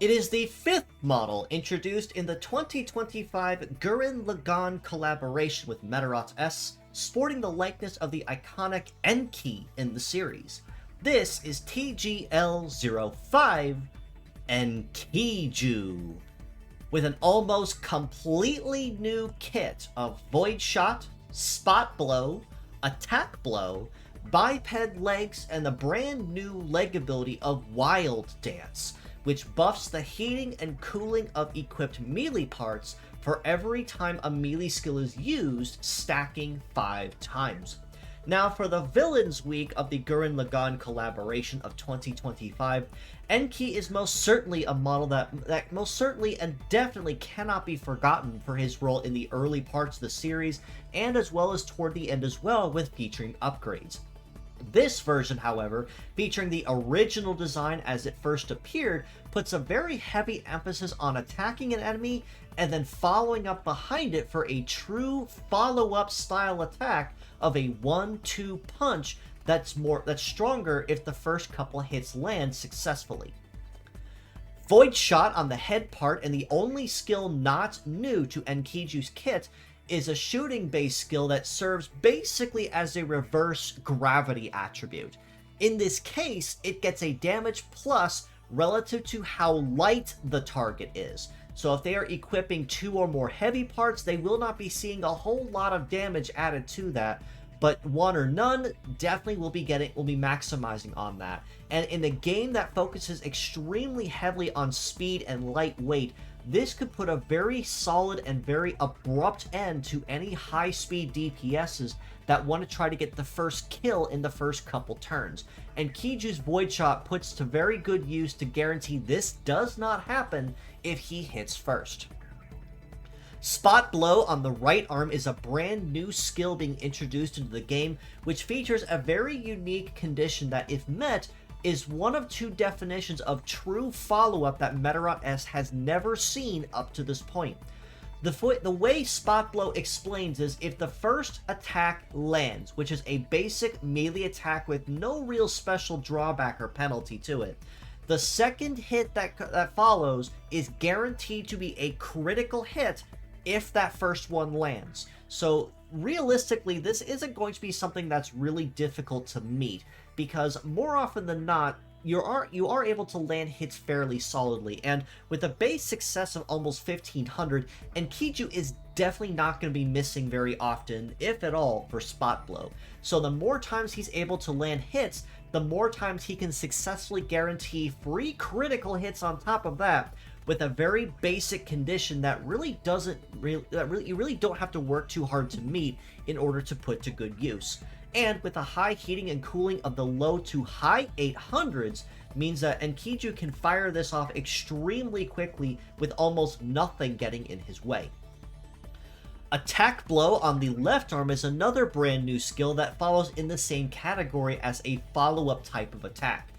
It is the fifth model introduced in the 2025 Gurren Lagann collaboration with Meteorot S, sporting the likeness of the iconic Enkiju in the series. This is TGL05 Enkiju, with an almost completely new kit of Void Shot, Spot Blow, Attack Blow, Biped Legs, and the brand new leg ability of Wild Dance, which buffs the heating and cooling of equipped melee parts for every time a melee skill is used, stacking 5 times. Now, for the Villains Week of the Gurren Lagann collaboration of 2025, Enkiju is most certainly a model that most certainly and definitely cannot be forgotten for his role in the early parts of the series, and as well as toward the end as well, with featuring upgrades. This version, however, featuring the original design as it first appeared, puts a very heavy emphasis on attacking an enemy and then following up behind it for a true follow-up style attack of a 1-2 punch that's stronger if the first couple hits land successfully. Void Shot on the head part, and the only skill not new to Enkiju's kit, is a shooting-based skill that serves basically as a reverse gravity attribute. In this case, it gets a damage plus relative to how light the target is. So if they are equipping 2 or more heavy parts, they will not be seeing a whole lot of damage added to that, but 1 or none definitely will be maximizing on that. And in a game that focuses extremely heavily on speed and lightweight, this could put a very solid and very abrupt end to any high-speed DPSs that want to try to get the first kill in the first couple turns. And Enkiju's Void Shot puts to very good use to guarantee this does not happen if he hits first. Spot Blow on the right arm is a brand new skill being introduced into the game, which features a very unique condition that, if met, is one of 2 definitions of true follow-up that Meteorot S has never seen up to this point. The way Spot Blow explains is if the first attack lands, which is a basic melee attack with no real special drawback or penalty to it, the second hit that follows is guaranteed to be a critical hit if that first one lands. So realistically, this isn't going to be something that's really difficult to meet, because more often than not, you are able to land hits fairly solidly, and with a base success of almost 1500, Enkiju is definitely not going to be missing very often, if at all, for Spot Blow. So the more times he's able to land hits, the more times he can successfully guarantee free critical hits on top of that, with a very basic condition that you really don't have to work too hard to meet in order to put to good use. And with a high heating and cooling of the low to high 800s, means that Enkiju can fire this off extremely quickly with almost nothing getting in his way. Attack Blow on the left arm is another brand new skill that follows in the same category as a follow-up type of attack.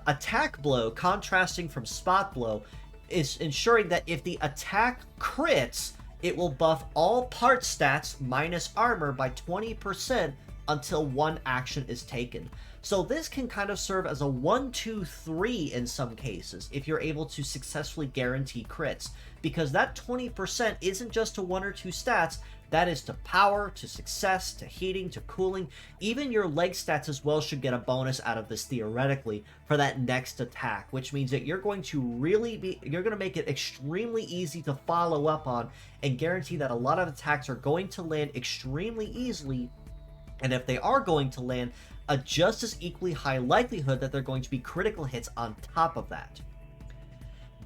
Attack Blow, contrasting from Spot Blow, is ensuring that if the attack crits, it will buff all part stats minus armor by 20% until one action is taken. So this can kind of serve as a 1-2-3 in some cases if you're able to successfully guarantee crits, because that 20% isn't just to 1 or 2 stats, that is to power, to success, to heating, to cooling. Even your leg stats as well should get a bonus out of this theoretically for that next attack, which means that you're going to make it extremely easy to follow up on and guarantee that a lot of attacks are going to land extremely easily. And if they are going to land, a just as equally high likelihood that they're going to be critical hits on top of that.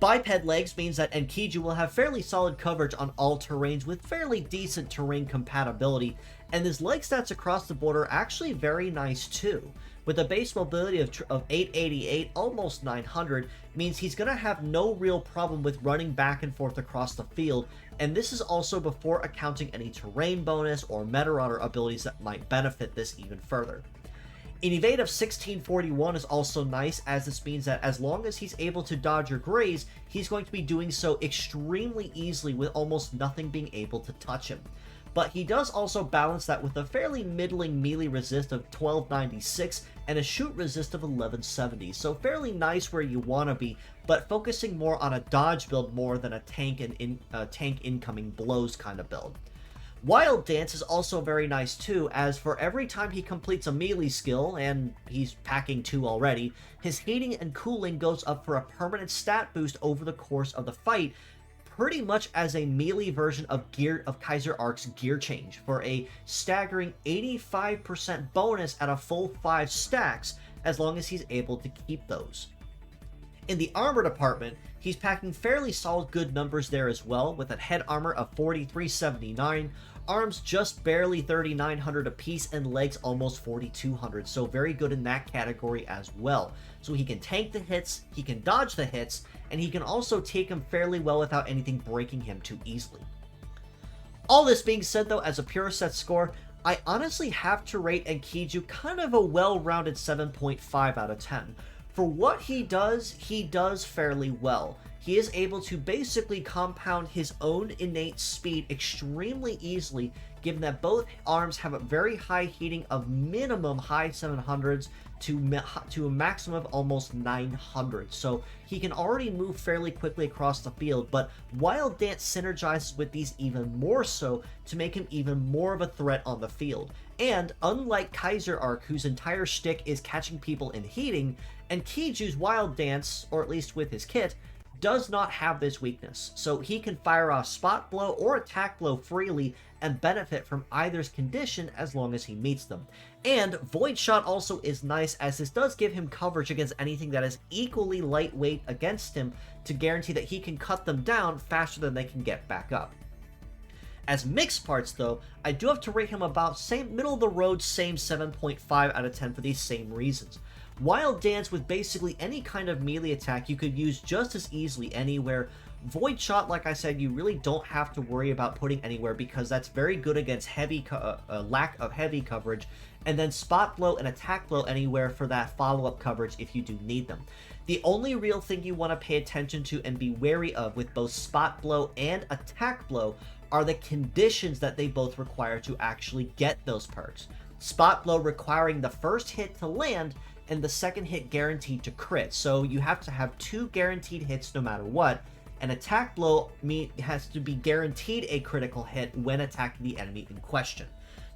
Biped Legs means that Enkiju will have fairly solid coverage on all terrains with fairly decent terrain compatibility, and his leg stats across the board are actually very nice too. With a base mobility of 888, almost 900, means he's going to have no real problem with running back and forth across the field, and this is also before accounting any terrain bonus or Meteorot abilities that might benefit this even further. An evade of 1641 is also nice, as this means that as long as he's able to dodge or graze, he's going to be doing so extremely easily with almost nothing being able to touch him. but he does also balance that with a fairly middling melee resist of 1296 and a shoot resist of 1170, so fairly nice where you want to be, but focusing more on a dodge build more than a tank incoming blows kind of build. Wild Dance is also very nice too, as for every time he completes a melee skill, and he's packing 2 already, his heating and cooling goes up for a permanent stat boost over the course of the fight, pretty much as a melee version of Kaiser Arc's Gear Change, for a staggering 85% bonus at a full 5 stacks, as long as he's able to keep those. In the armor department, he's packing fairly solid good numbers there as well, with a head armor of 4379, arms just barely 3900 apiece, and legs almost 4200, so very good in that category as well. So he can tank the hits, he can dodge the hits, and he can also take them fairly well without anything breaking him too easily. All this being said though, as a pure set score, I honestly have to rate Enkiju kind of a well-rounded 7.5 out of 10. For what he does fairly well. He is able to basically compound his own innate speed extremely easily, given that both arms have a very high heating of minimum high 700s to a maximum of almost 900. So he can already move fairly quickly across the field, but Wild Dance synergizes with these even more so to make him even more of a threat on the field. And unlike Kaiser Arc, whose entire shtick is catching people in heating, Enkiju's Wild Dance, or at least with his kit, does not have this weakness, so he can fire off Spot Blow or Attack Blow freely and benefit from either's condition as long as he meets them. And Void Shot also is nice, as this does give him coverage against anything that is equally lightweight against him to guarantee that he can cut them down faster than they can get back up. As mixed parts though, I do have to rate him about middle of the road, same 7.5 out of 10 for these same reasons. Wild Dance with basically any kind of melee attack you could use just as easily anywhere. Void Shot, like I said, you really don't have to worry about putting anywhere because that's very good against lack of heavy coverage, and then Spot Blow and Attack Blow anywhere for that follow-up coverage if you do need them. The only real thing you want to pay attention to and be wary of with both Spot Blow and Attack Blow are the conditions that they both require to actually get those perks. Spot Blow requiring the first hit to land, and the second hit guaranteed to crit, so you have to have 2 guaranteed hits no matter what, and Attack Blow has to be guaranteed a critical hit when attacking the enemy in question.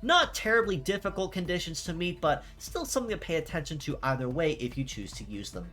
Not terribly difficult conditions to meet, but still something to pay attention to either way if you choose to use them.